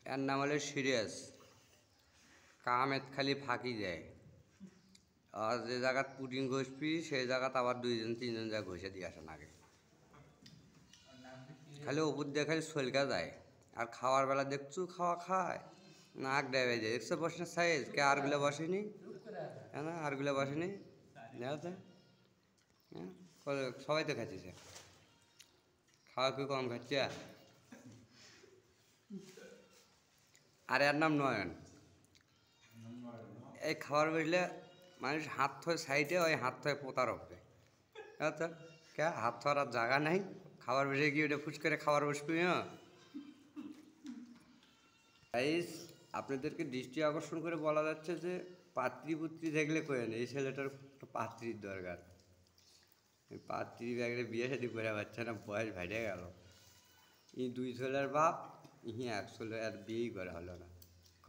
এর নাম হলো সিরিয়াস। কামেত খালি ফাঁকি দেয়। আর যে জায়গাত পুডিং ঘষবি সেই জায়গাত আবার 2-3 জন যা ঘষে দিয়ে আসেন আগে। খালি উপর দিয়ে খালি সলকা যায়। আর খাওয়ার বেলা দেখছু খাওয়া খায় নাক ডাইবে যায়। দেখছো বসে সাইজ কে আরগুলো বসেনি, হ্যাঁ না আরগুলো বসেনি, দেখো হ্যাঁ সবাই তো খাচ্ছিস, খাওয়া কি কম খাচ্ছে। আর এর নাম নয়ন। এই খাবার বসলে মানুষ হাত থয়ে সাইডে, ওই হাত থয়ে পোতার ওপরে, তো কে হাত থোয়ার আর জায়গা নাই। খাবার বসে গিয়ে ওটা ফুস করে খাবার বসবি। হ্যাঁ গাইস, আপনাদেরকে দৃষ্টি আকর্ষণ করে বলা যাচ্ছে যে পাত্রীপুত্রী দেখলে করেন এই ছেলেটার পাত্রীর দরকার। পাত্রী ব্যাগরে বিয়ে শাদি করে পাচ্ছে না, বয়স ভাইরে গেল। ই 2 ছেলের বাপ, ইহি 1 ছেলে আর বিয়েই করা হলো না। ক